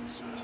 Let's do this.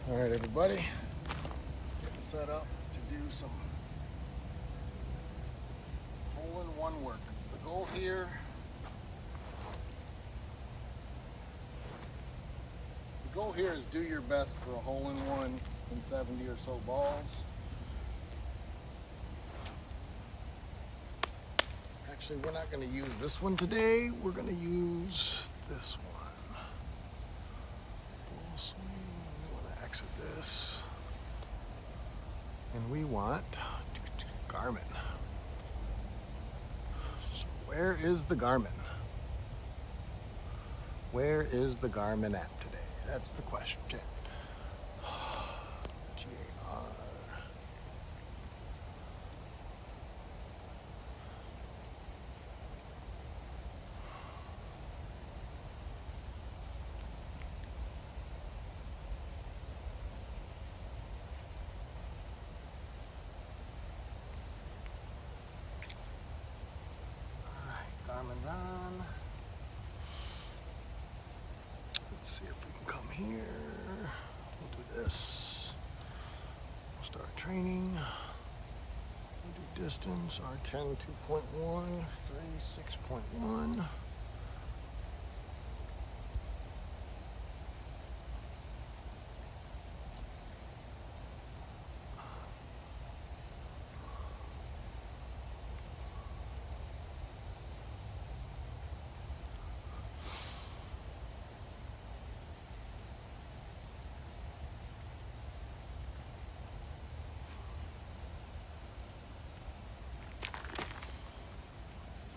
All right, everybody, getting set up to do some hole-in-one work. The goal here is do your best for a hole-in-one in 70 or so balls. Actually, we're not going to use this one today. We're going to use this one. Full swing. We want to exit this. And we want Garmin. So where is the Garmin? Where is the Garmin app today? That's the question. G-A-R. Garmin's on. Let's see if we can come here. We'll do this. We'll start training. We'll do distance, R10 2.1, 3 6.1.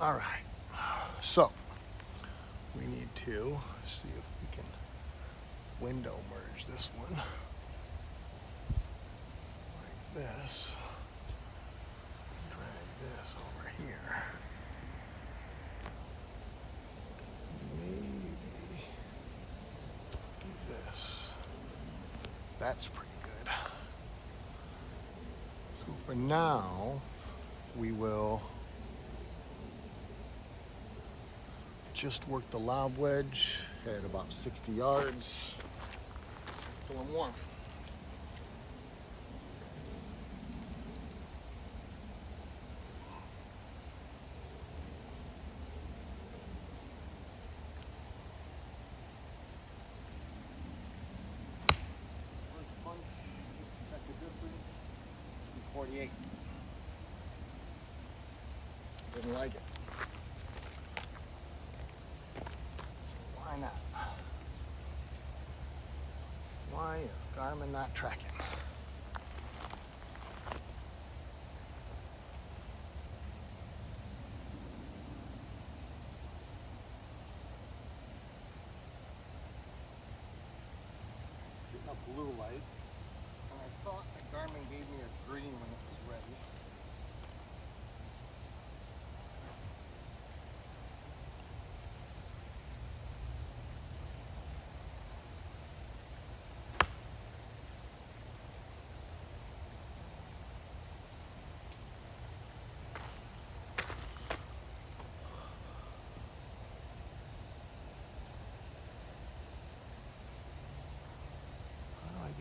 All right, so we need to see if we can window merge this one like this, drag this over here, maybe do this. That's pretty good. So for now, we will just work the lob wedge at about 60 yards till I'm warm. First punch, just check the distance, 48. Didn't like it. Why not? Why is Garmin not tracking? Getting a blue light, and I thought that Garmin gave me a green when it was ready.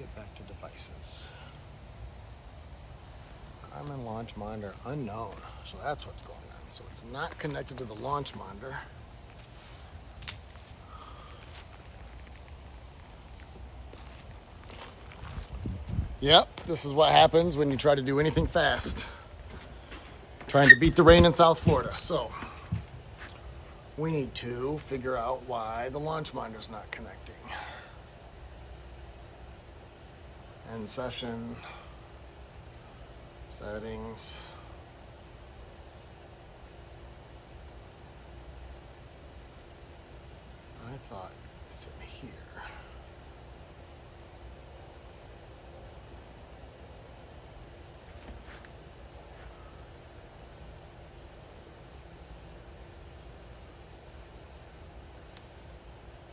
get back to devices. Garmin launch monitor unknown. So that's what's going on. So it's not connected to the launch monitor. Yep, this is what happens when you try to do anything fast. Trying to beat the rain in South Florida. So we need to figure out why the launch monitor is not connecting. End session. Settings. I thought it's in here.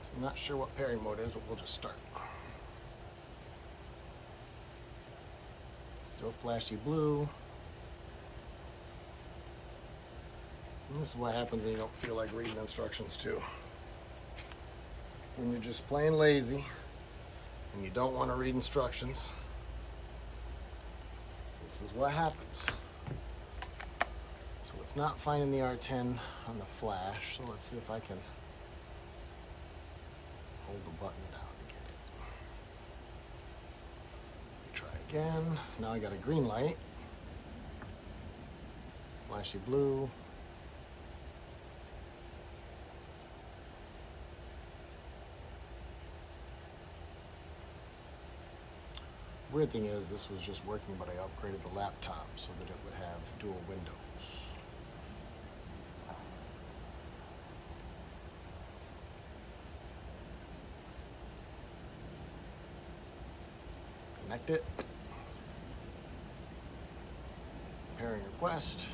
So I'm not sure what pairing mode is, but we'll just start. Still flashy blue. And this is what happens when you don't feel like reading instructions too. When you're just plain lazy and you don't want to read instructions, this is what happens. So it's not finding the R10 on the flash, so let's see if I can hold the button down to get it. Try again. Now I got a green light. Flashy blue. Weird thing is this was just working, but I upgraded the laptop so that it would have dual windows. Connect it. Pairing request.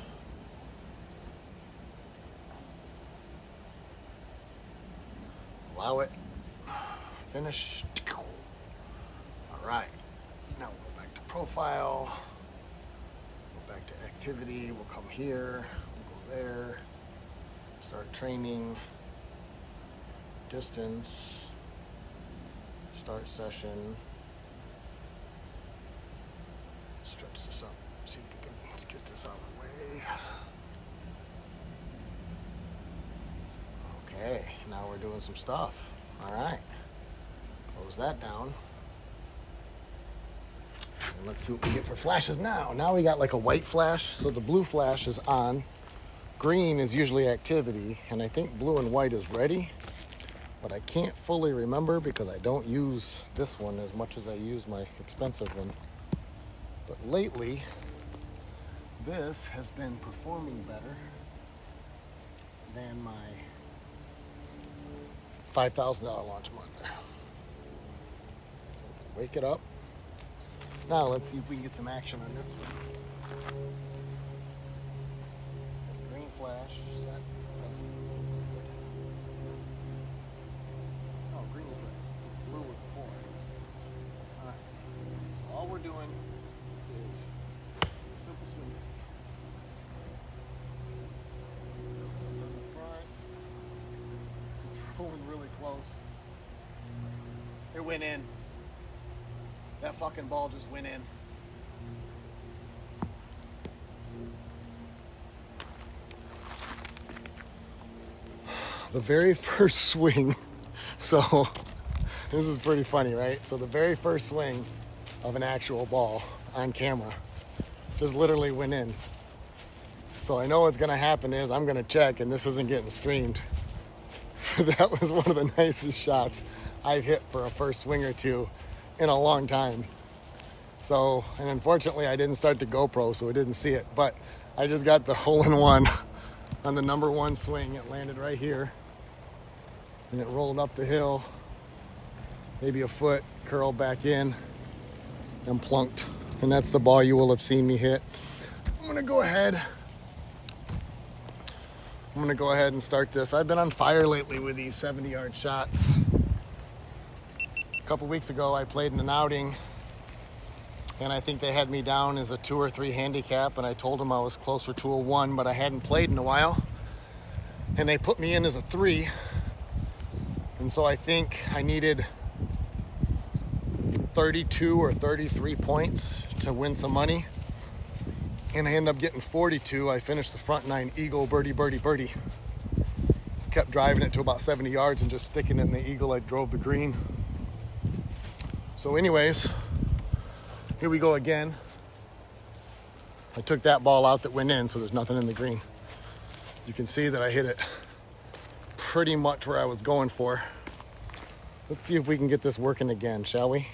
Allow it. Finish. All right. Now we'll go back to profile. Go back to activity. We'll come here. We'll go there. Start training. Distance. Start session. Stretch this up. See if we can get this out of the way. Okay, now we're doing some stuff. All right. Close that down. And let's see what we get for flashes now. Now we got like a white flash, so the blue flash is on. Green is usually activity, and I think blue and white is ready. But I can't fully remember because I don't use this one as much as I use my expensive one. But lately, this has been performing better than my $5,000 launch monitor. So wake it up. Now let's see if we can get some action on this one. Green flash set. Oh, green is right. Blue was before. Alright. So all we're doing is simple swing. In the front. It's rolling really close. It went in. That fucking ball just went in. The very first swing, so this is pretty funny, right? So the very first swing of an actual ball on camera just literally went in. So I know what's gonna happen is I'm gonna check and this isn't getting streamed. That was one of the nicest shots I've hit for a first swing or two in a long time. So, and unfortunately I didn't start the GoPro, so I didn't see it, but I just got the hole-in-one on the number one swing. It landed right here and it rolled up the hill, maybe a foot, curled back in and plunked. And that's the ball you will have seen me hit. I'm gonna go ahead and start this. I've been on fire lately with these 70-yard shots. A couple weeks ago I played in an outing and I think they had me down as a 2 or 3 handicap, and I told them I was closer to a 1, but I hadn't played in a while, and they put me in as a 3. And so I think I needed 32 or 33 points to win some money. And I ended up getting 42. I finished the front nine eagle, birdie, birdie, birdie. Kept driving it to about 70 yards and just sticking it in the eagle. I drove the green. So anyways, here we go again. I took that ball out that went in, so there's nothing in the green. You can see that I hit it pretty much where I was going for. Let's see if we can get this working again, shall we?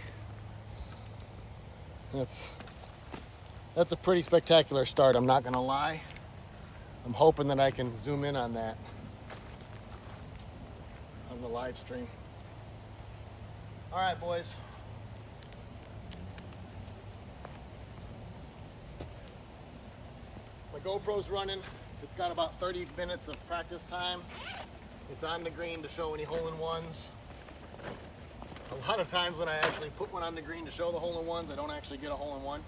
That's a pretty spectacular start, I'm not gonna lie. I'm hoping that I can zoom in on that on the live stream. All right, boys. My GoPro's running. It's got about 30 minutes of practice time. It's on the green to show any hole-in-ones. A lot of times when I actually put one on the green to show the hole-in-ones, I don't actually get a hole-in-one.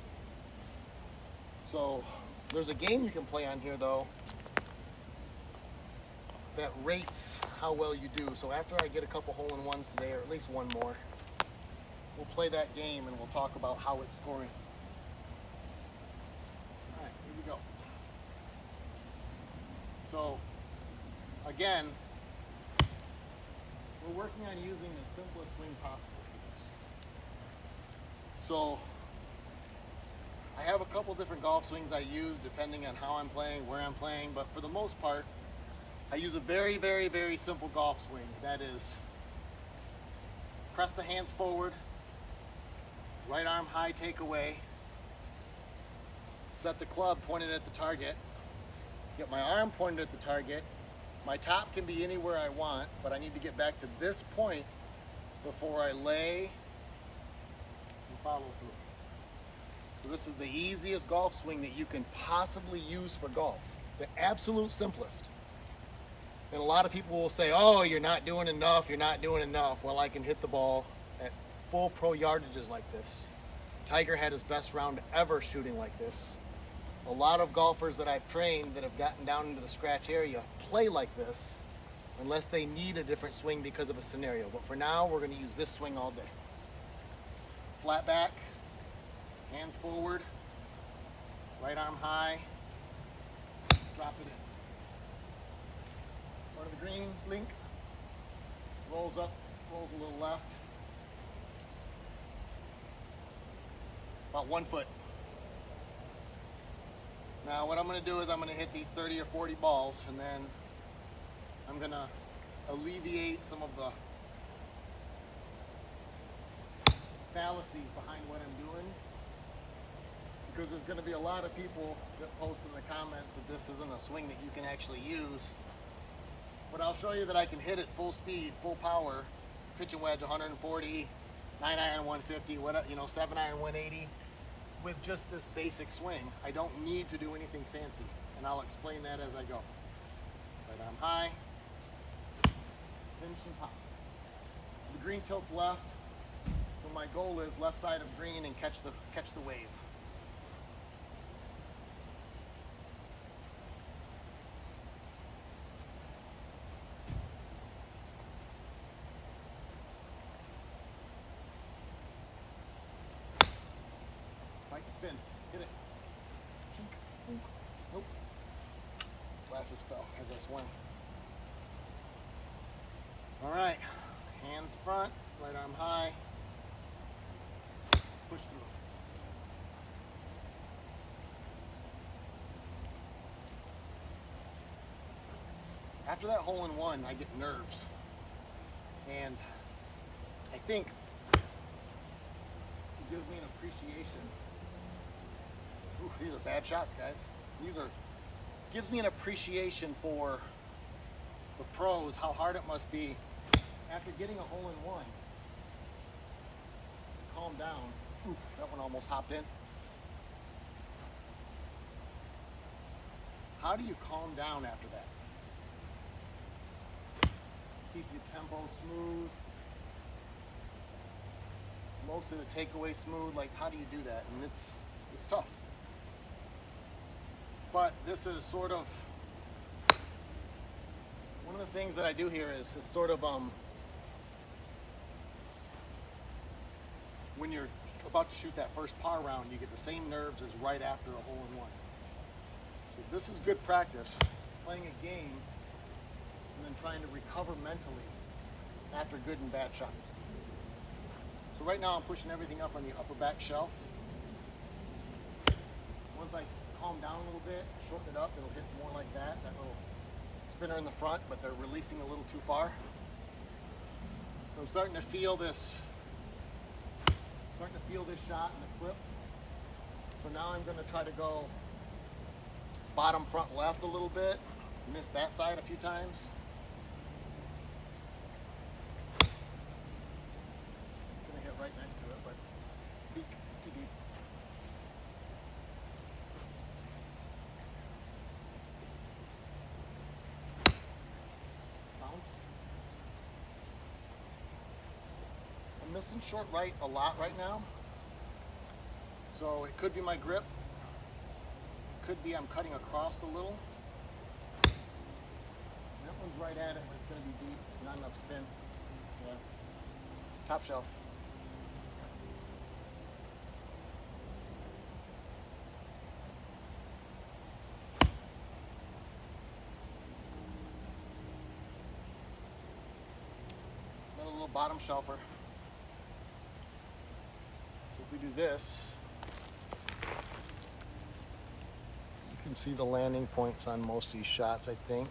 So there's a game you can play on here though that rates how well you do. So after I get a couple hole-in-ones today, or at least one more, we'll play that game and we'll talk about how it's scoring. All right, here we go. So again, we're working on using the simplest swing possible for this. So I have a couple different golf swings I use depending on how I'm playing, where I'm playing, but for the most part, I use a very, very, very simple golf swing. That is, press the hands forward, right arm high takeaway, set the club pointed at the target, get my arm pointed at the target. My top can be anywhere I want, but I need to get back to this point before I lay and follow through. So this is the easiest golf swing that you can possibly use for golf. The absolute simplest. And a lot of people will say, oh, you're not doing enough, you're not doing enough. Well, I can hit the ball at full pro yardages like this. Tiger had his best round ever shooting like this. A lot of golfers that I've trained that have gotten down into the scratch area play like this unless they need a different swing because of a scenario. But for now, we're going to use this swing all day. Flat back, hands forward, right arm high, drop it in. Part of the green, blink, rolls up, rolls a little left. About 1 foot. Now what I'm going to do is I'm going to hit these 30 or 40 balls, and then I'm going to alleviate some of the fallacies behind what I'm doing, because there's going to be a lot of people that post in the comments that this isn't a swing that you can actually use. But I'll show you that I can hit it full speed, full power, pitch and wedge 140, 9 iron 150, 7 iron 180. With just this basic swing. I don't need to do anything fancy, and I'll explain that as I go. Right arm high, finish and pop. The green tilts left, so my goal is left side of green and catch the wave. Spin, hit it. Nope. Glasses fell as I swung. All right, hands front, right arm high. Push through. After that hole-in-one, I get nerves. And I think it gives me an appreciation. Ooh, these are bad shots, guys. Gives me an appreciation for the pros, how hard it must be after getting a hole-in-one. Calm down. Oof, that one almost hopped in. How do you calm down after that? Keep your tempo smooth. Most of the takeaway smooth. Like, how do you do that? And it's tough. But this is sort of one of the things that I do here is it's sort of when you're about to shoot that first par round, you get the same nerves as right after a hole-in-one. So this is good practice, playing a game and then trying to recover mentally after good and bad shots. So right now I'm pushing everything up on the upper back shelf. Once I calm down a little bit, shorten it up, it'll hit more like that little spinner in the front, but they're releasing a little too far. So I'm starting to feel this shot in the clip. So now I'm going to try to go bottom front left a little bit, miss that side a few times. It's going to hit right next to it, but peak too deep. Bounce. I'm missing short right a lot right now. So it could be my grip. It could be I'm cutting across a little. That one's right at it, but it's going to be deep. Not enough spin. Yeah. Top shelf. Another little bottom shelfer. So if we do this, you can see the landing points on most of these shots, I think.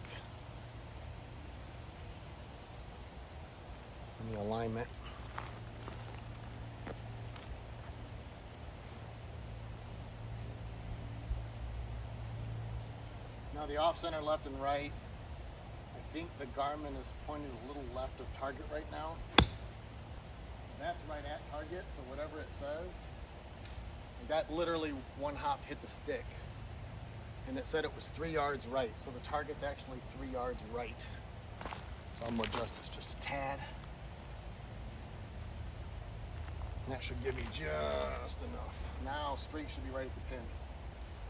And the alignment. Now the off-center left and right, I think the Garmin is pointed a little left of target right now. That's right at target, so whatever it says, that literally one hop hit the stick. And it said it was 3 yards right, so the target's actually 3 yards right. So I'm gonna adjust this just a tad. And that should give me just enough. Now straight should be right at the pin.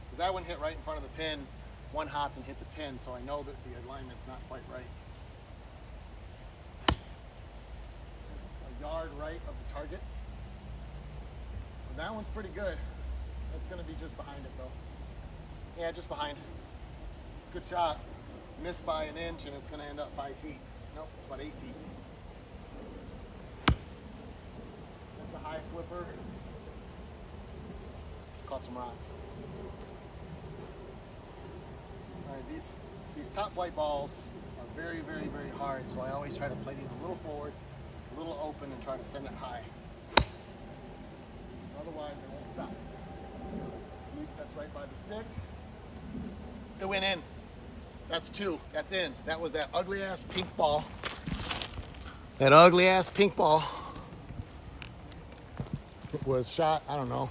Because that one hit right in front of the pin, one hopped and hit the pin, so I know that the alignment's not quite right. It's a yard right of the target. And that one's pretty good. That's gonna be just behind it though. Yeah, just behind. Good shot. Missed by an inch and it's going to end up 5 feet. Nope, it's about 8 feet. That's a high flipper. Caught some rocks. All right, these top flight balls are very, very, very hard, so I always try to play these a little forward, a little open, and try to send it high. Otherwise, they won't stop. That's right by the stick. It went in. That's 2. That's in. That was that ugly ass pink ball. That ugly ass pink ball. It was shot, I don't know,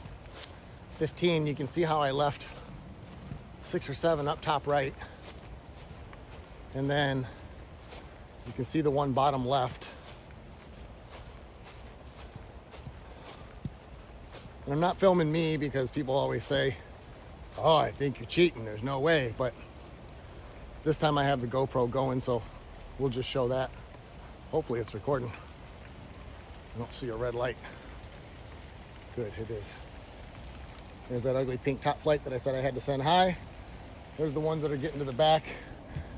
15. You can see how I left 6 or 7 up top right. And then you can see the one bottom left. And I'm not filming me because people always say, oh, I think you're cheating. There's no way. But this time I have the GoPro going, so we'll just show that. Hopefully it's recording. I don't see a red light. Good, it is. There's that ugly pink top flight that I said I had to send high. There's the ones that are getting to the back,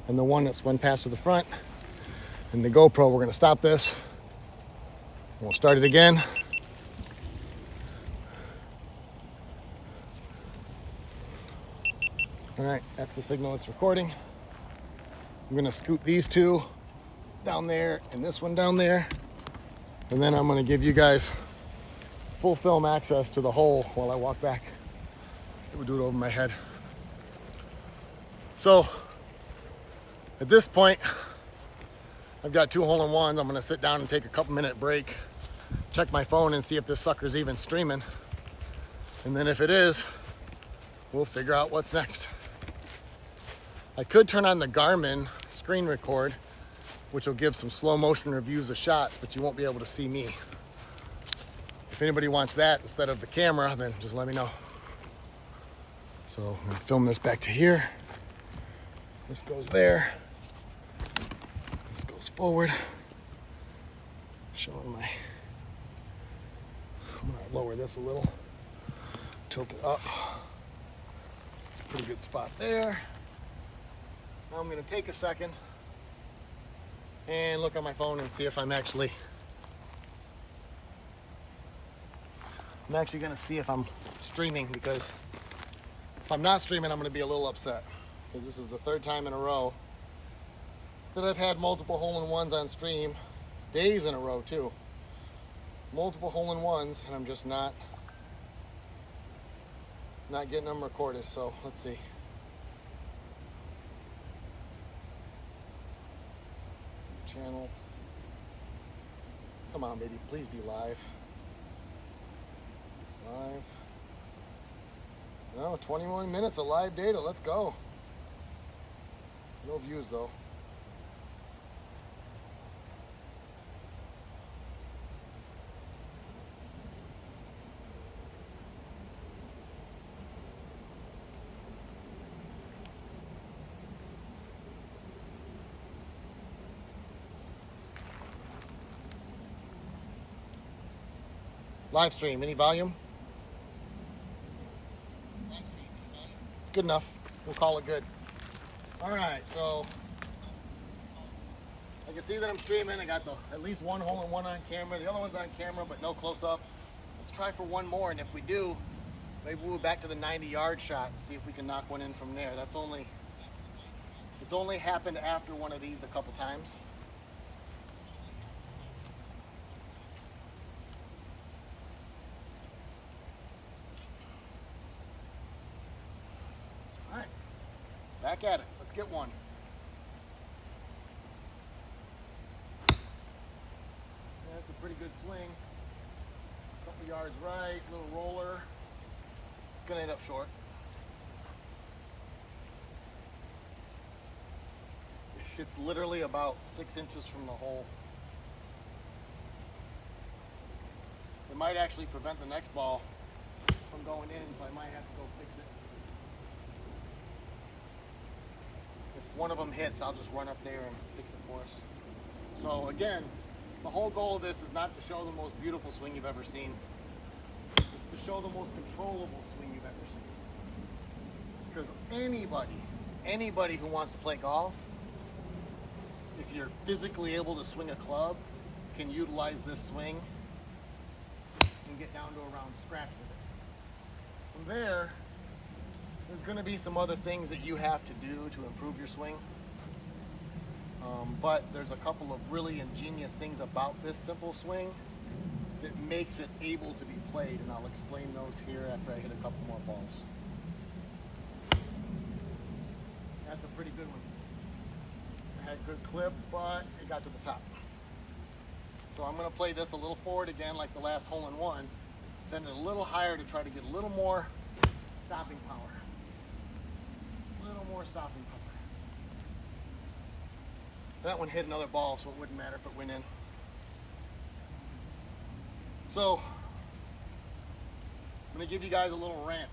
and the one that's went past to the front. And the GoPro, we're gonna stop this. We'll start it again. All right, that's the signal it's recording. I'm gonna scoot these 2 down there and this one down there. And then I'm gonna give you guys full film access to the hole while I walk back. It would do it over my head. So, at this point, I've got 2 hole-in-ones. I'm gonna sit down and take a couple minute break, check my phone and see if this sucker's even streaming. And then if it is, we'll figure out what's next. I could turn on the Garmin screen record, which will give some slow motion reviews of shots, but you won't be able to see me. If anybody wants that instead of the camera, then just let me know. So I'm gonna film this back to here. This goes there. This goes forward. Showing my I'm gonna lower this a little, tilt it up. It's a pretty good spot there. Now I'm gonna take a second and look on my phone and see if I'm actually gonna see if I'm streaming, because if I'm not streaming, I'm gonna be a little upset, because this is the third time in a row that I've had multiple hole-in-ones on stream, days in a row too. Multiple hole-in-ones, and I'm just not getting them recorded. So let's see. Channel. Come on, baby, please be live. Live. No, 21 minutes of live data. Let's go. No views though. Live stream, any volume? Good enough. We'll call it good. All right, so I can see that I'm streaming. I got at least one hole-in-one on camera. The other one's on camera, but no close-up. Let's try for one more, and if we do, maybe we'll go back to the 90-yard shot and see if we can knock one in from there. It's only happened after one of these a couple times. Back at it. Let's get one. That's a pretty good swing. Couple yards right, little roller. It's gonna end up short. It's literally about 6 inches from the hole. It might actually prevent the next ball from going in, so I might have to go fix it. If one of them hits, I'll just run up there and fix it for us. So again, the whole goal of this is not to show the most beautiful swing you've ever seen. It's to show the most controllable swing you've ever seen. Because anybody who wants to play golf, if you're physically able to swing a club, can utilize this swing and get down to around scratch with it. From there, there's going to be some other things that you have to do to improve your swing. But there's a couple of really ingenious things about this simple swing that makes it able to be played, and I'll explain those here after I hit a couple more balls. That's a pretty good one. I had good clip, but it got to the top. So I'm going to play this a little forward again like the last hole-in-one. Send it a little higher to try to get a little more stopping power. A little more stopping power. That one hit another ball, so it wouldn't matter if it went in. So I'm going to give you guys a little rant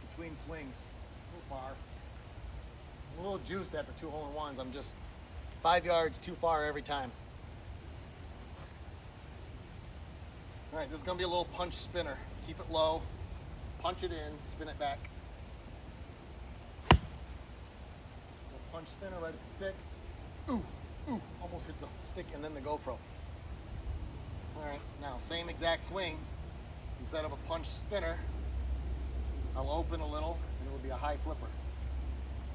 between swings. A little far. I'm a little juiced after 2 hole-in-ones. I'm just 5 yards too far every time. All right, this is going to be a little punch spinner. Keep it low, punch it in, spin it back. Little punch spinner right at the stick. Ooh, ooh, almost hit the stick and then the GoPro. All right, now same exact swing. Instead of a punch spinner, I'll open a little and it will be a high flipper.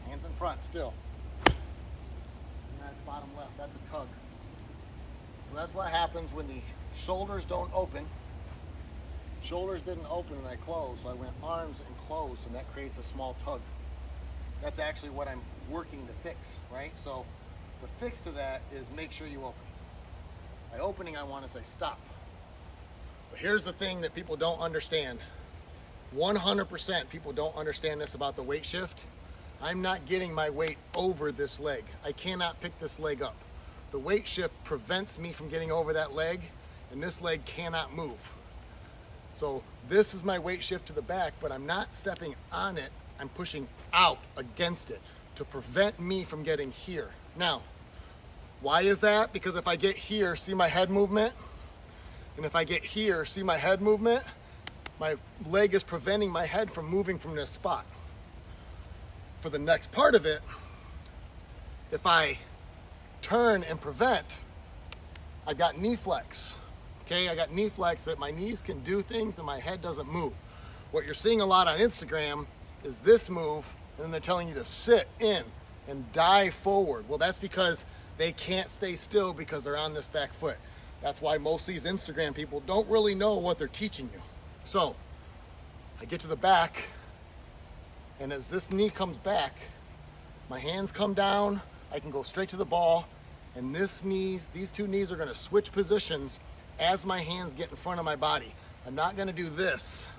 Hands in front still. And that's bottom left, that's a tug. So that's what happens when the shoulders don't open. Shoulders didn't open and I closed, so I went arms and closed, and that creates a small tug. That's actually what I'm working to fix, right? So the fix to that is make sure you open. By opening, I want to say stop. But here's the thing that people don't understand. 100% people don't understand this about the weight shift. I'm not getting my weight over this leg. I cannot pick this leg up. The weight shift prevents me from getting over that leg, and this leg cannot move. So this is my weight shift to the back, but I'm not stepping on it. I'm pushing out against it to prevent me from getting here. Now, why is that? Because if I get here, see my head movement? And if I get here, see my head movement? My leg is preventing my head from moving from this spot. For the next part of it, if I turn and prevent, I've got knee flex. Okay, I got knee flex that my knees can do things and my head doesn't move. What you're seeing a lot on Instagram is this move, and then they're telling you to sit in and dive forward. Well, that's because they can't stay still because they're on this back foot. That's why most of these Instagram people don't really know what they're teaching you. So I get to the back, and as this knee comes back, my hands come down, I can go straight to the ball, and these two knees are gonna switch positions as my hands get in front of my body. I'm not gonna do this.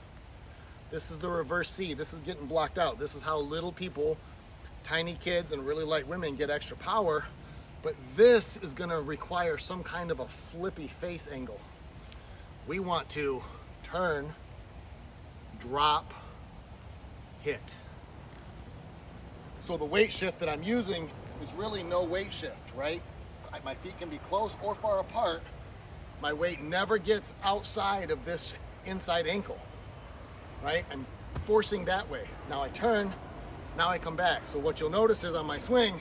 This is the reverse C. This is getting blocked out. This is how little people, tiny kids and really light women get extra power, but this is gonna require some kind of a flippy face angle. We want to turn, drop, hit. So the weight shift that I'm using is really no weight shift, right? My feet can be close or far apart. My weight never gets outside of this inside ankle, right? I'm forcing that way. Now I turn, now I come back. So what you'll notice is on my swing,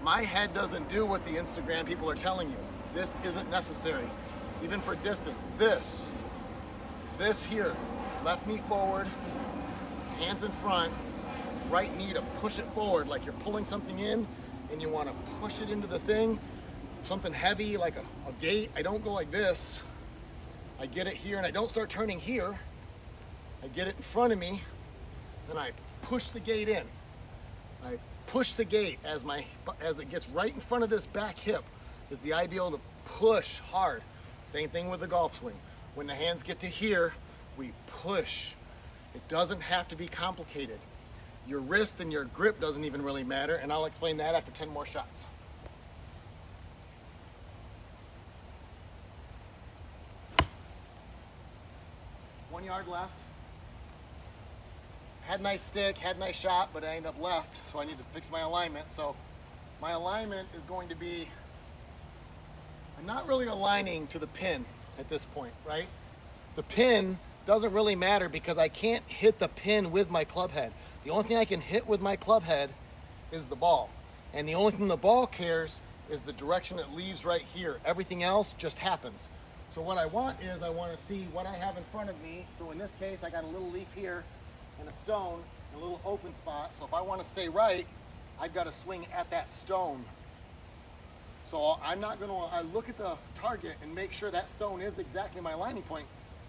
my head doesn't do what the Instagram people are telling you. This isn't necessary. Even for distance, this here, left knee forward, hands in front, right knee to push it forward like you're pulling something in and you want to push it into the thing, something heavy like a gate. I don't go like this. I get it here and I don't start turning here. I get it in front of me, then I push the gate in. I push the gate as it gets right in front of this back hip is the ideal to push hard. Same thing with the golf swing. When the hands get to here, we push. It doesn't have to be complicated. Your wrist and your grip doesn't even really matter, and I'll explain that after 10 more shots. One yard left. Had nice stick, had nice shot, but I ended up left, so I need to fix my alignment. So my alignment is going to be, I'm not really aligning to the pin at this point, right? The pin doesn't really matter because I can't hit the pin with my club head. The only thing I can hit with my club head is the ball. And the only thing the ball cares is the direction it leaves right here. Everything else just happens. So what I want is I want to see what I have in front of me. So in this case, I got a little leaf here and a stone, and a little open spot. So if I want to stay right, I've got to swing at that stone. So I'm not going to, I look at the target and make sure that stone is exactly my landing point.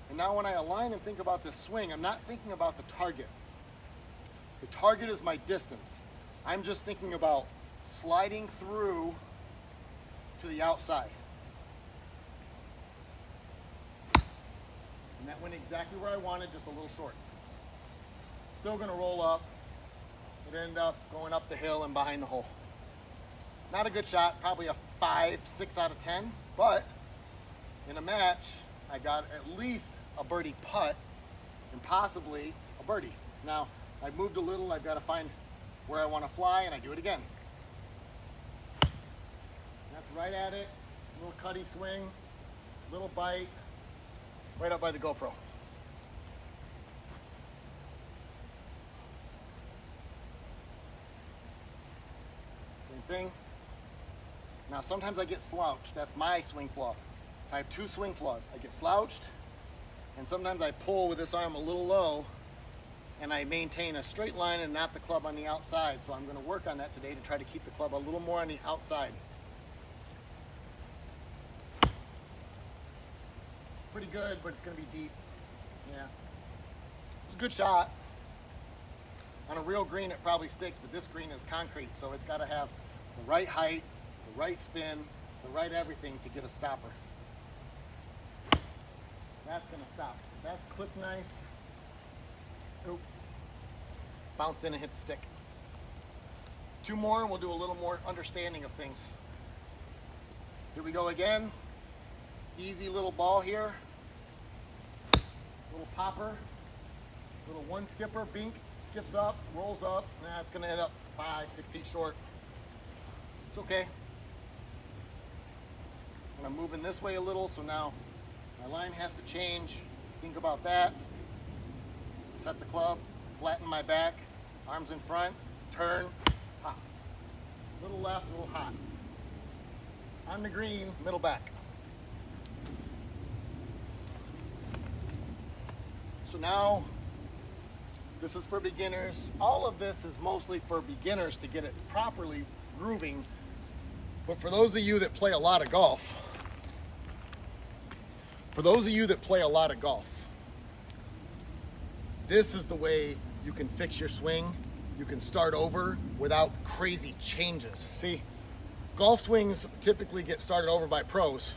And now when I align and think about this swing, I'm not thinking about the target. The target is my distance. I'm just thinking about sliding through to the outside. And that went exactly where I wanted, just a little short. Still gonna roll up. It ended up going up the hill and behind the hole. Not a good shot, probably a 5, 6 out of 10, but in a match, I got at least a birdie putt and possibly a birdie. Now, I've moved a little, I've got to find where I want to fly, and I do it again. That's right at it, little cutty swing, little bite, right up by the GoPro. Same thing. Now sometimes I get slouched, that's my swing flaw. I have two swing flaws. I get slouched, and sometimes I pull with this arm a little low, and I maintain a straight line and not the club on the outside. So I'm going to work on that today to try to keep the club a little more on the outside. Pretty good, but it's going to be deep. Yeah. It's a good shot. On a real green, it probably sticks, but this green is concrete, so it's got to have the right height, the right spin, the right everything to get a stopper. That's gonna stop. That's clipped nice. Oop. Bounced in and hit the stick. Two more and we'll do a little more understanding of things. Here we go again. Easy little ball here. Little popper. Little one skipper, bink, skips up, rolls up. Nah, it's gonna end up 5, 6 feet short. It's okay. And I'm moving this way a little, so now My line has to change. Think about that. Set the club, flatten my back, arms in front, turn, hop. Little left, little hot. On the green, middle back. So now, this is for beginners. All of this is mostly for beginners to get it properly grooving. But for those of you that play a lot of golf, this is the way you can fix your swing. You can start over without crazy changes. See, golf swings typically get started over by pros.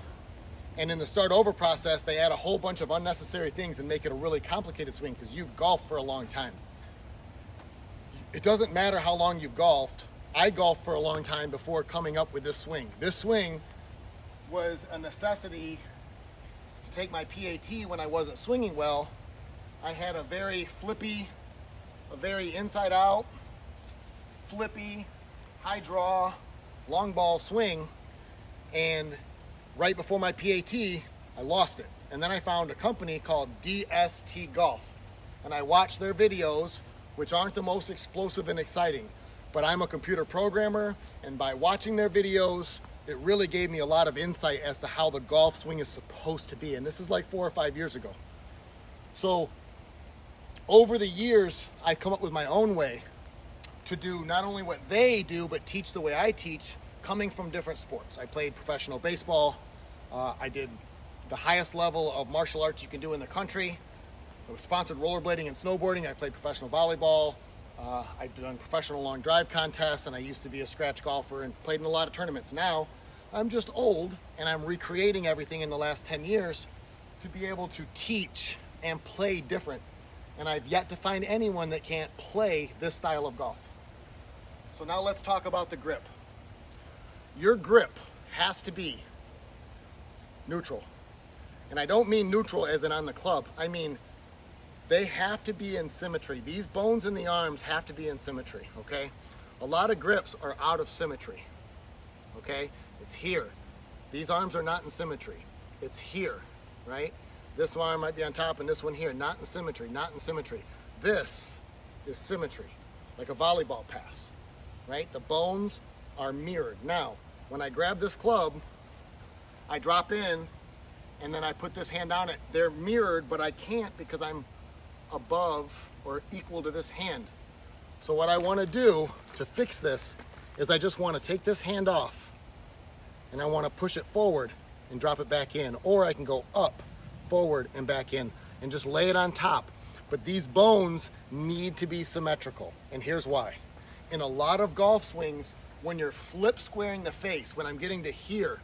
And in the start over process, they add a whole bunch of unnecessary things and make it a really complicated swing because you've golfed for a long time. It doesn't matter how long you've golfed. I golfed for a long time before coming up with this swing. This swing was a necessity to take my PAT when I wasn't swinging well. I had a very flippy, a very inside out, flippy, high draw, long ball swing, and right before my PAT, I lost it. And then I found a company called DST Golf, and I watched their videos, which aren't the most explosive and exciting, but I'm a computer programmer, and by watching their videos, it really gave me a lot of insight as to how the golf swing is supposed to be. And this is like 4 or 5 years ago. So over the years, I've come up with my own way to do not only what they do, but teach the way I teach, coming from different sports. I played professional baseball. I did the highest level of martial arts you can do in the country. I was sponsored rollerblading and snowboarding. I played professional volleyball. I've done professional long drive contests, and I used to be a scratch golfer and played in a lot of tournaments. Now, I'm just old, and I'm recreating everything in the last 10 years to be able to teach and play different. And I've yet to find anyone that can't play this style of golf. So now let's talk about the grip. Your grip has to be neutral. And I don't mean neutral as in on the club. I mean, they have to be in symmetry. These bones in the arms have to be in symmetry, okay? A lot of grips are out of symmetry, okay? It's here. These arms are not in symmetry. It's here, right? This arm might be on top and this one here, not in symmetry, not in symmetry. This is symmetry, like a volleyball pass, right? The bones are mirrored. Now, when I grab this club, I drop in and then I put this hand on it. They're mirrored, but I can't because I'm above or equal to this hand. So what I want to do to fix this is I just want to take this hand off and I want to push it forward and drop it back in, or I can go up, forward, and back in and just lay it on top. But these bones need to be symmetrical, and here's why. In a lot of golf swings, when you're flip squaring the face, when I'm getting to here,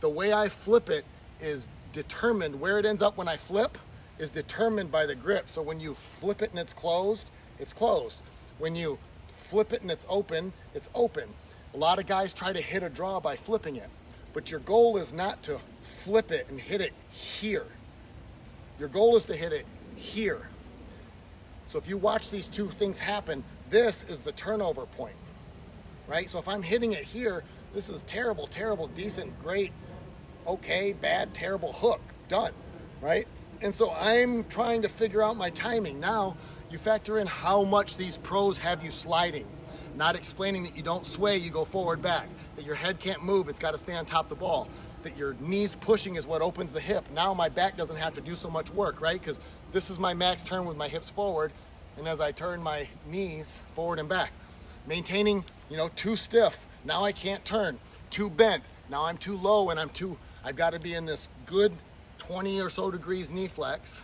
the way I flip it is determined, where it ends up when I flip is determined by the grip. So when you flip it and it's closed, it's closed. When you flip it and it's open, it's open. A lot of guys try to hit a draw by flipping it, but your goal is not to flip it and hit it here. Your goal is to hit it here. So if you watch these two things happen, this is the turnover point, right? So if I'm hitting it here, this is terrible, terrible, decent, great, okay, bad, terrible, hook, done, right? And so I'm trying to figure out my timing. Now you factor in how much these pros have you sliding, not explaining that you don't sway, you go forward, back, that your head can't move, it's got to stay on top of the ball, that your knees pushing is what opens the hip. Now my back doesn't have to do so much work, right? Because this is my max turn with my hips forward, and as I turn my knees forward and back. Maintaining, too stiff, now I can't turn. Too bent, now I'm too low and I've got to be in this good 20 or so degrees knee flex,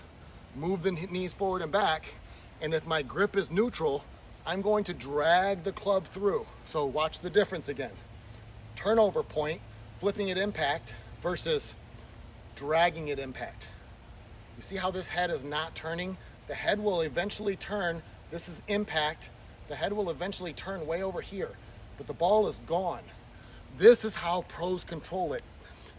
move the knees forward and back, and if my grip is neutral, I'm going to drag the club through. So watch the difference again. Turnover point, flipping at impact versus dragging at impact. You see how this head is not turning? The head will eventually turn. This is impact. The head will eventually turn way over here, but the ball is gone. This is how pros control it.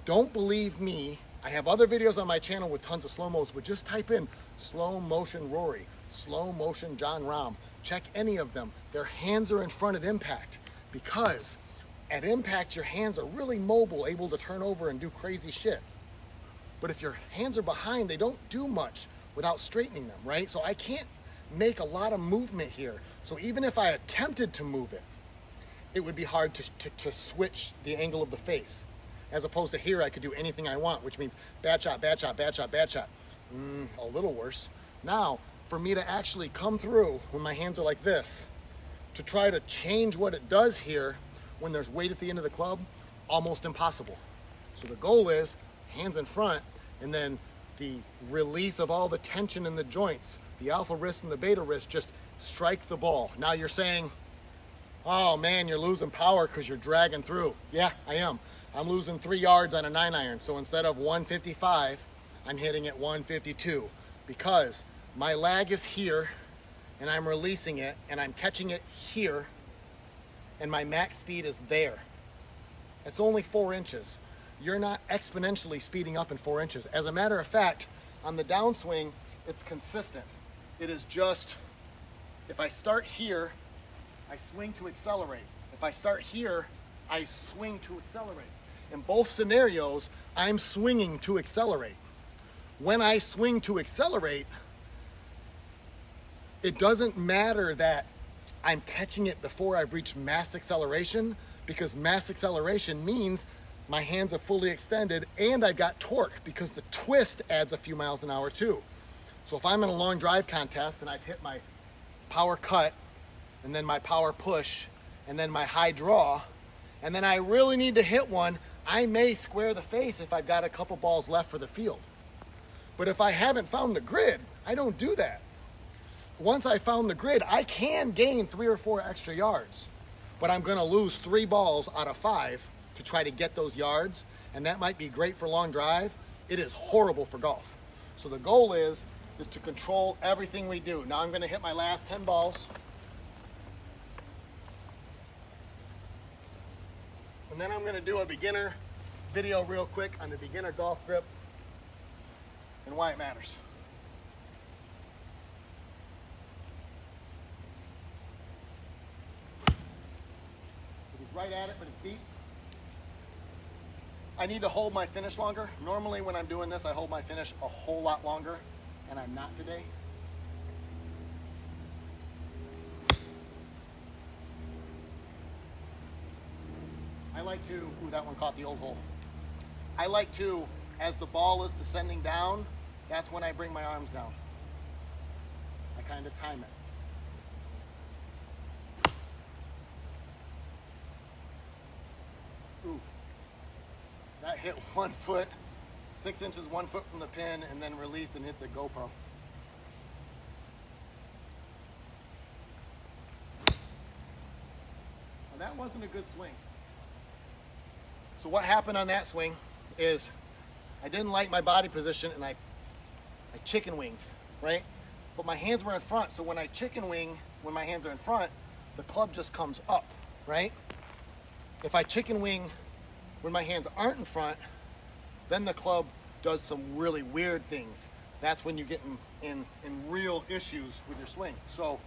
Don't believe me. I have other videos on my channel with tons of slow-mos, but just type in slow motion Rory, slow motion Jon Rahm. Check any of them. Their hands are in front at impact, because at impact, your hands are really mobile, able to turn over and do crazy shit. But if your hands are behind, they don't do much without straightening them, right? So I can't make a lot of movement here. So even if I attempted to move it, it would be hard to switch the angle of the face. As opposed to here, I could do anything I want, which means bad shot, bad shot, bad shot, bad shot. A little worse. Now, for me to actually come through when my hands are like this, to try to change what it does here when there's weight at the end of the club, almost impossible. So the goal is hands in front, and then the release of all the tension in the joints, the alpha wrist and the beta wrist, just strike the ball. Now you're saying, oh man, you're losing power because you're dragging through. Yeah, I am. I'm losing 3 yards on a 9-iron. So instead of 155, I'm hitting at 152 because my lag is here and I'm releasing it and I'm catching it here and my max speed is there. It's only 4 inches. You're not exponentially speeding up in 4 inches. As a matter of fact, on the downswing, it's consistent. It is just, if I start here, I swing to accelerate. If I start here, I swing to accelerate. In both scenarios, I'm swinging to accelerate. When I swing to accelerate, it doesn't matter that I'm catching it before I've reached mass acceleration, because mass acceleration means my hands are fully extended and I've got torque, because the twist adds a few miles an hour too. So if I'm in a long drive contest and I've hit my power cut and then my power push and then my high draw, and then I really need to hit one, I may square the face if I've got a couple balls left for the field. But if I haven't found the grid, I don't do that. Once I found the grid, I can gain 3 or 4 extra yards, but I'm gonna lose 3 balls out of 5 to try to get those yards, and that might be great for long drive. It is horrible for golf. So the goal is to control everything we do. Now I'm gonna hit my last 10 balls. And then I'm gonna do a beginner video real quick on the beginner golf grip and why it matters. It's right at it, but it's deep. I need to hold my finish longer. Normally when I'm doing this, I hold my finish a whole lot longer, and I'm not today. I like to, ooh, that one caught the old hole. I like to, as the ball is descending down, that's when I bring my arms down. I kind of time it. Ooh, that hit 1 foot, 6 inches, 1 foot from the pin, and then released and hit the GoPro. Now that wasn't a good swing. So what happened on that swing is I didn't like my body position and I chicken winged, right? But my hands were in front, so when I chicken wing, when my hands are in front, the club just comes up, right? If I chicken wing when my hands aren't in front, then the club does some really weird things. That's when you get in real issues with your swing. So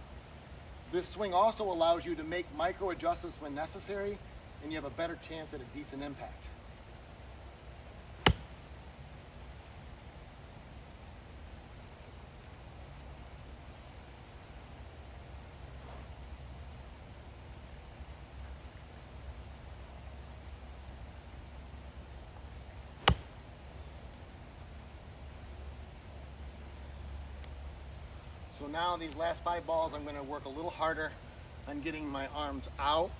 this swing also allows you to make micro adjustments when necessary, and you have a better chance at a decent impact. So now these last 5 balls, I'm going to work a little harder on getting my arms out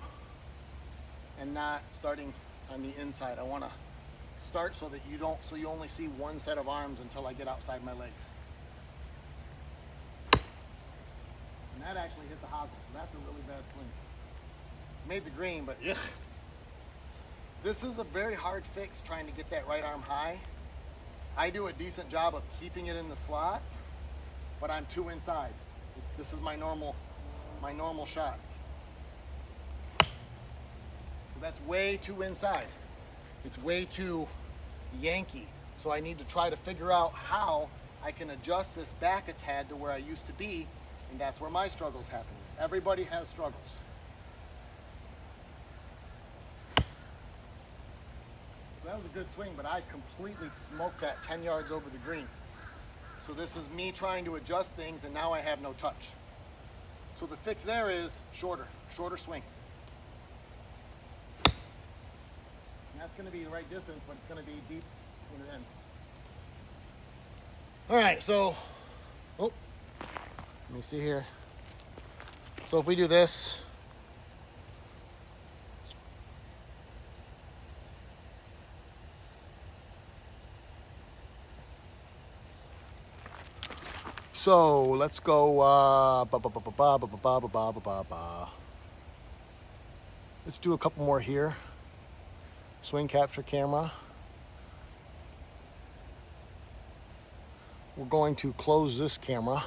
and not starting on the inside. I want to start so that you only see one set of arms until I get outside my legs. And that actually hit the hosel, so that's a really bad swing. Made the green, but ugh. This is a very hard fix trying to get that right arm high. I do a decent job of keeping it in the slot, but I'm too inside. This is my normal shot. So that's way too inside. It's way too Yankee. So I need to try to figure out how I can adjust this back a tad to where I used to be, and that's where my struggles happen. Everybody has struggles. So that was a good swing, but I completely smoked that 10 yards over the green. So this is me trying to adjust things, and now I have no touch. So the fix there is shorter swing. And that's going to be the right distance, but it's going to be deep when it ends. All right, so, let me see here. So if we do this, so let's go, let's do a couple more here. Swing capture camera. We're going to close this camera.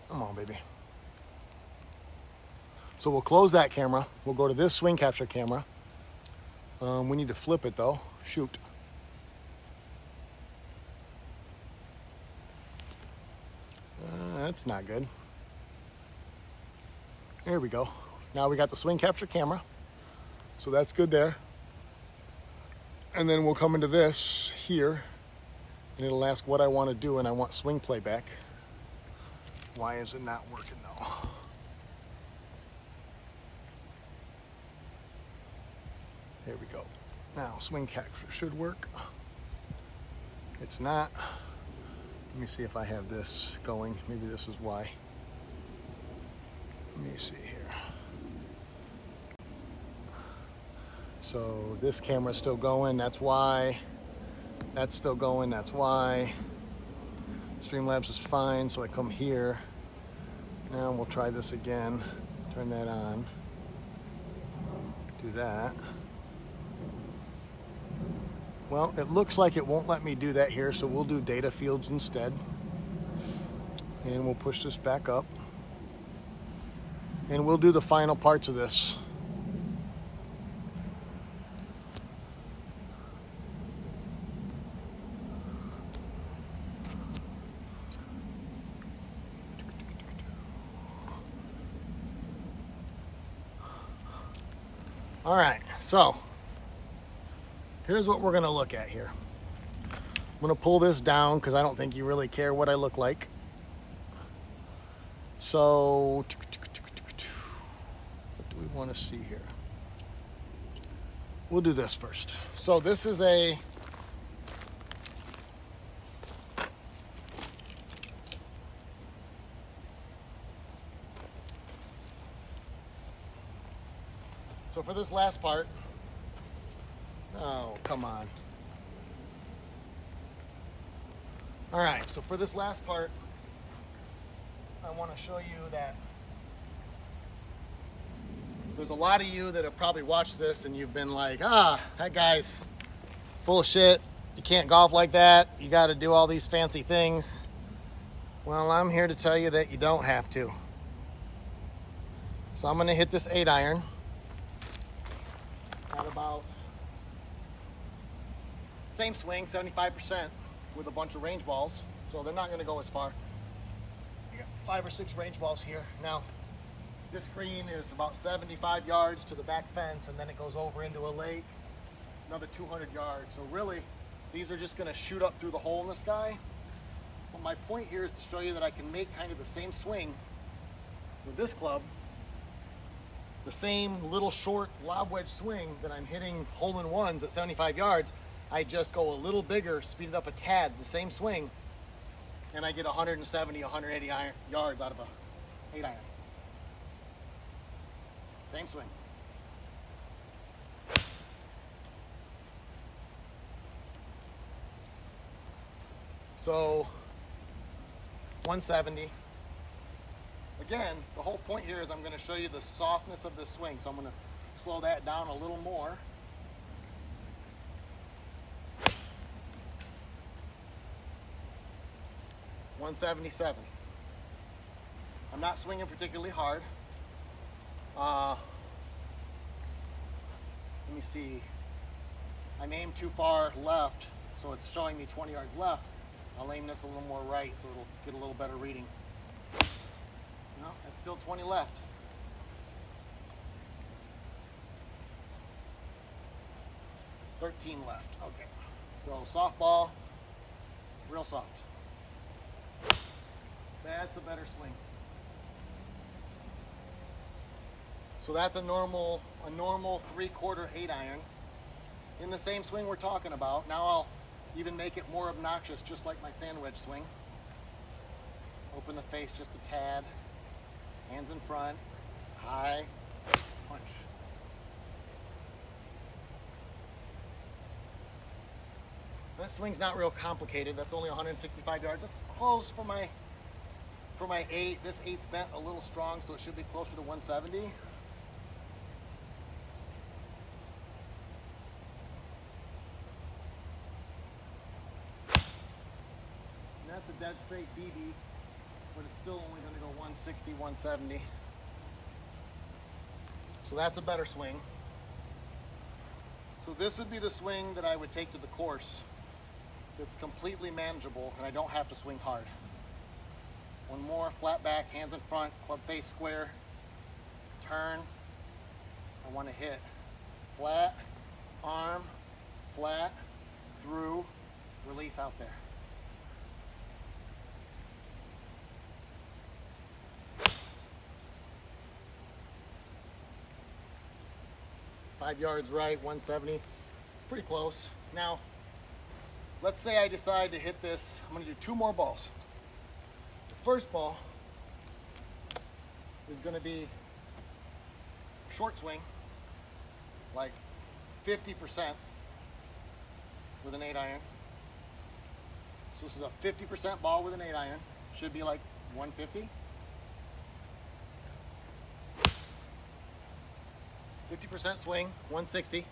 Come on, baby. So we'll close that camera. We'll go to this swing capture camera. We need to flip it though. Shoot. That's not good. There we go. Now we got the swing capture camera. So that's good there. And then we'll come into this here, and it'll ask what I want to do, and I want swing playback. Why is it not working though? There we go. Now swing capture should work. It's not. Let me see if I have this going. Maybe this is why. Let me see here. So this camera's still going, that's why. That's still going, that's why. Streamlabs is fine, so I come here. Now we'll try this again. Turn that on. Do that. Well, it looks like it won't let me do that here, so we'll do data fields instead. And we'll push this back up. And we'll do the final parts of this. All right, so here's what we're gonna look at here. I'm gonna pull this down because I don't think you really care what I look like. So, what do we want to see here? We'll do this first. So this is a so for this last part, oh, come on. All right, so for this last part, I want to show you that there's a lot of you that have probably watched this and you've been like, that guy's full of shit. You can't golf like that. You got to do all these fancy things. Well, I'm here to tell you that you don't have to. So I'm going to hit this 8-iron at about same swing, 75%, with a bunch of range balls. So they're not going to go as far. You got 5 or 6 range balls here. Now, this green is about 75 yards to the back fence, and then it goes over into a lake, another 200 yards. So really, these are just going to shoot up through the hole in the sky. But my point here is to show you that I can make kind of the same swing with this club, the same little short lob wedge swing that I'm hitting hole-in-ones at 75 yards. I just go a little bigger, speed it up a tad, the same swing, and I get 170, 180 yards out of a 8-iron. Same swing. So 170. Again, the whole point here is I'm going to show you the softness of this swing. So I'm going to slow that down a little more. $177. I'm not swinging particularly hard. Let me see. I'm aimed too far left, so it's showing me 20 yards left. I'll aim this a little more right so it'll get a little better reading. No, that's still 20 left. $13 left. Okay. So softball, real soft. That's a better swing. So that's a normal 3/4 8-iron. In the same swing we're talking about. Now I'll even make it more obnoxious, just like my sand wedge swing. Open the face just a tad. Hands in front. High. Punch. That swing's not real complicated. That's only 165 yards. That's close for my 8. This 8's bent a little strong, so it should be closer to 170. And that's a dead straight BB, but it's still only going to go 160, 170. So that's a better swing. So this would be the swing that I would take to the course. It's completely manageable and I don't have to swing hard. One more, flat back, hands in front, club face square, turn. I want to hit flat, arm, flat, through, release out there. Five yards right, 170. It's pretty close. Now, let's say I decide to hit this. I'm going to do 2 more balls. The first ball is going to be short swing, like 50% with an 8-iron. So this is a 50% ball with an 8-iron. Should be like 150. 50% swing, 160.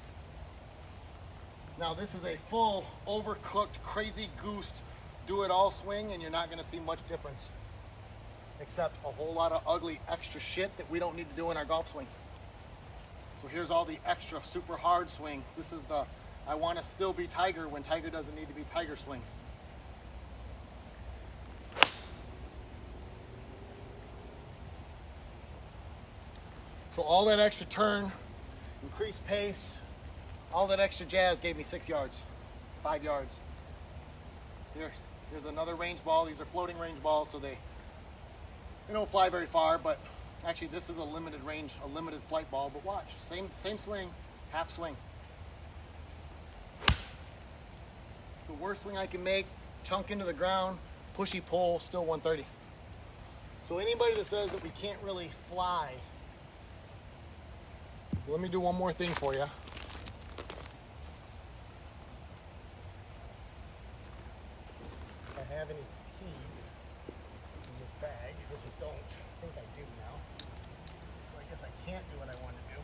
Now this is a full, overcooked, crazy goosed, do-it-all swing, and you're not going to see much difference, except a whole lot of ugly extra shit that we don't need to do in our golf swing. So here's all the extra super hard swing. This is the I want to still be Tiger when Tiger doesn't need to be Tiger swing. So all that extra turn, increased pace, all that extra jazz gave me 6 yards, 5 yards. Here's another range ball. These are floating range balls, so they don't fly very far, but actually this is a limited range, a limited flight ball, but watch, same swing, half swing. The worst swing I can make, chunk into the ground, pushy pull, still 130. So anybody that says that we can't really fly, let me do one more thing for you. If I have any teas in this bag, which I don't think I do now, so I guess I can't do what I want to do.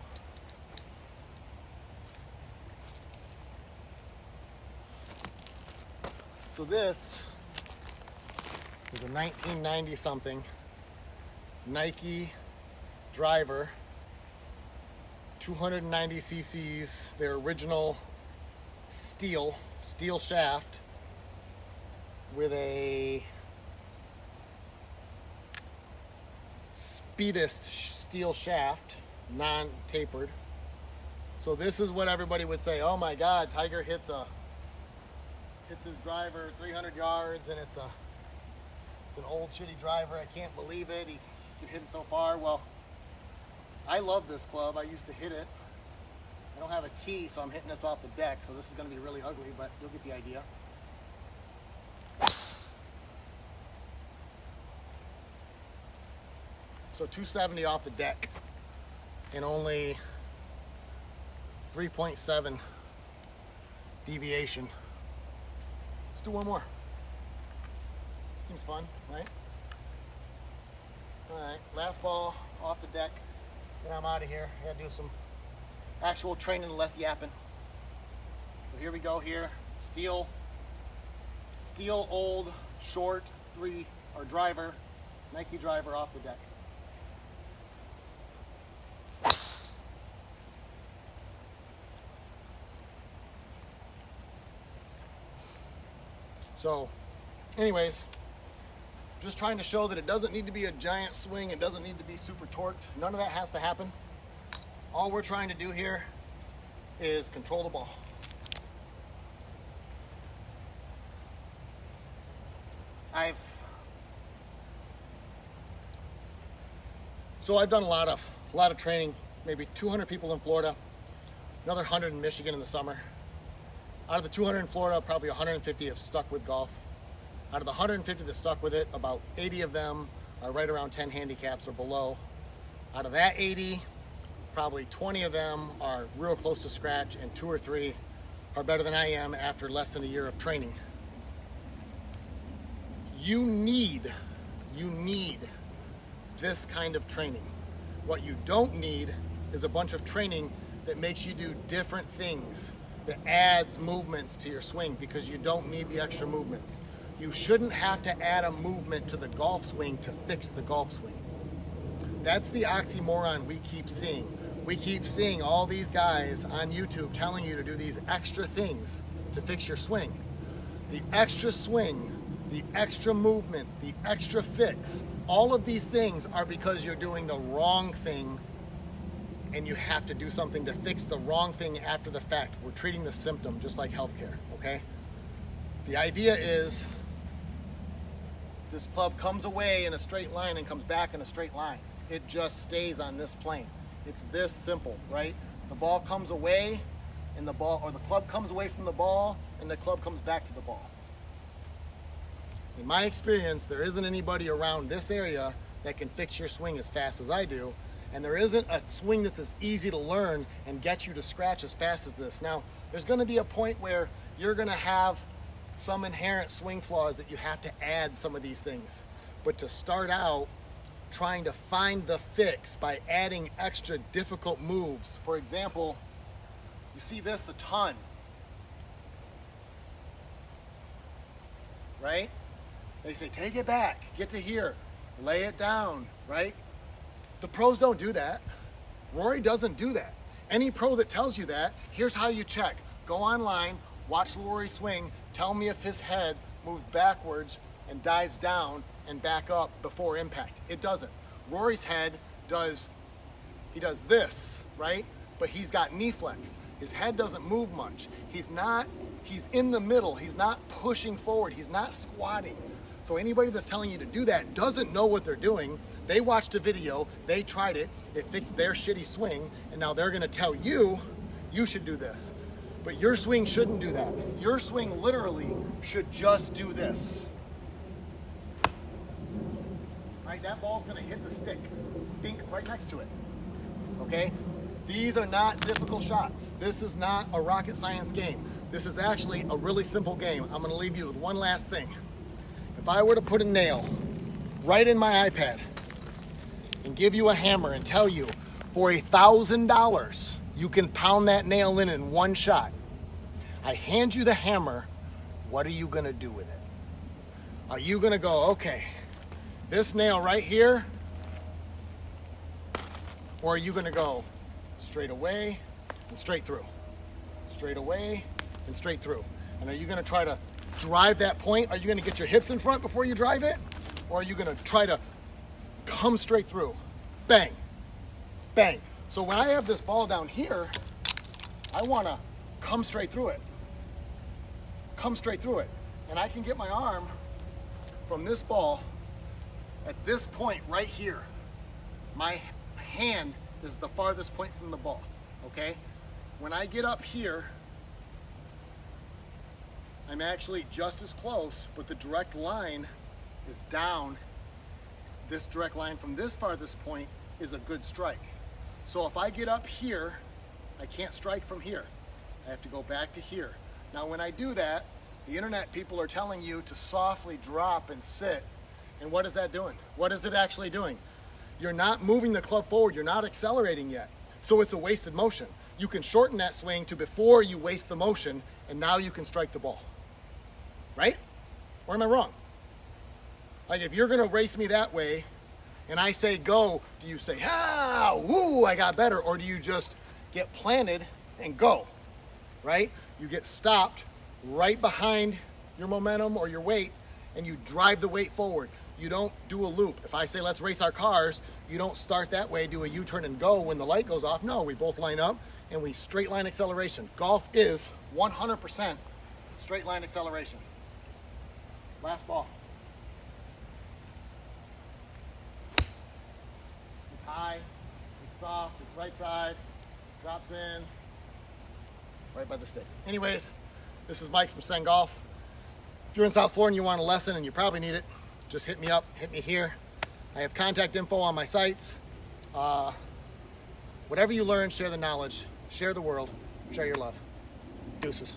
So this is a 1990 something Nike driver, 290 cc's, their original steel shaft with a Speedist steel shaft, non-tapered. So this is what everybody would say, oh my God, Tiger hits his driver 300 yards and it's an old shitty driver. I can't believe it. He could hit it so far. Well, I love this club. I used to hit it. I don't have a tee, so I'm hitting this off the deck, so this is going to be really ugly, but you'll get the idea. So 270 off the deck and only 3.7 deviation. Let's do one more. Seems fun, right? All right, last ball off the deck. And I'm out of here. I gotta do some actual training, less yapping. So here we go here. Steel old, short, driver, Nike driver off the deck. So anyways, just trying to show that it doesn't need to be a giant swing. It doesn't need to be super torqued. None of that has to happen. All we're trying to do here is control the ball. I've done a lot of training, maybe 200 people in Florida, another 100 in Michigan in the summer. Out of the 200 in Florida, probably 150 have stuck with golf. Out of the 150 that stuck with it, about 80 of them are right around 10 handicaps or below. Out of that 80, probably 20 of them are real close to scratch, and 2 or 3 are better than I am after less than a year of training. You need this kind of training. What you don't need is a bunch of training that makes you do different things, that adds movements to your swing, because you don't need the extra movements. You shouldn't have to add a movement to the golf swing to fix the golf swing. That's the oxymoron we keep seeing. We keep seeing all these guys on YouTube telling you to do these extra things to fix your swing. The extra swing, the extra movement, the extra fix, all of these things are because you're doing the wrong thing, and you have to do something to fix the wrong thing after the fact. We're treating the symptom just like healthcare, okay? The idea is this club comes away in a straight line and comes back in a straight line. It just stays on this plane. It's this simple, right? The ball comes away and the club comes away from the ball and the club comes back to the ball. In my experience, there isn't anybody around this area that can fix your swing as fast as I do, and there isn't a swing that's as easy to learn and get you to scratch as fast as this. Now, there's gonna be a point where you're gonna have some inherent swing flaws that you have to add some of these things. But to start out trying to find the fix by adding extra difficult moves, for example, you see this a ton, right? They say, take it back, get to here, lay it down, right? The pros don't do that. Rory doesn't do that. Any pro that tells you that, here's how you check. Go online, watch Rory swing, tell me if his head moves backwards and dives down and back up before impact. It doesn't. Rory's head does this, right? But he's got knee flex. His head doesn't move much. He's in the middle. He's not pushing forward. He's not squatting. So anybody that's telling you to do that doesn't know what they're doing. They watched a video, they tried it, it fixed their shitty swing, and now they're gonna tell you, you should do this. But your swing shouldn't do that. Your swing literally should just do this. Right, that ball's gonna hit the stick, think right next to it, okay? These are not difficult shots. This is not a rocket science game. This is actually a really simple game. I'm gonna leave you with one last thing. If I were to put a nail right in my iPad and give you a hammer and tell you for $1,000 you can pound that nail in one shot, I hand you the hammer, what are you gonna do with it? Are you gonna go, okay, this nail right here, or are you gonna go straight away and straight through, straight away and straight through? And are you gonna try to drive that point? Are you gonna get your hips in front before you drive it? Or are you gonna try to come straight through? Bang, bang. So when I have this ball down here, I wanna come straight through it. Come straight through it. And I can get my arm from this ball at this point right here. My hand is the farthest point from the ball, okay? When I get up here, I'm actually just as close, but the direct line is down. This direct line from this farthest point is a good strike. So if I get up here, I can't strike from here. I have to go back to here. Now when I do that, the internet people are telling you to softly drop and sit. And what is that doing? What is it actually doing? You're not moving the club forward, you're not accelerating yet. So it's a wasted motion. You can shorten that swing to before you waste the motion, and now you can strike the ball. Right? Or am I wrong? Like if you're gonna race me that way and I say go, do you say, ah, woo, I got better? Or do you just get planted and go, right? You get stopped right behind your momentum or your weight and you drive the weight forward. You don't do a loop. If I say, let's race our cars, you don't start that way, do a U-turn and go when the light goes off. No, we both line up and we straight line acceleration. Golf is 100% straight line acceleration. Last ball. It's high, it's soft, it's right side, drops in, right by the stick. Anyways, this is Mike from Sen Golf. If you're in South Florida and you want a lesson, and you probably need it, just hit me up, hit me here. I have contact info on my sites. Whatever you learn, share the knowledge, share the world, share your love. Deuces.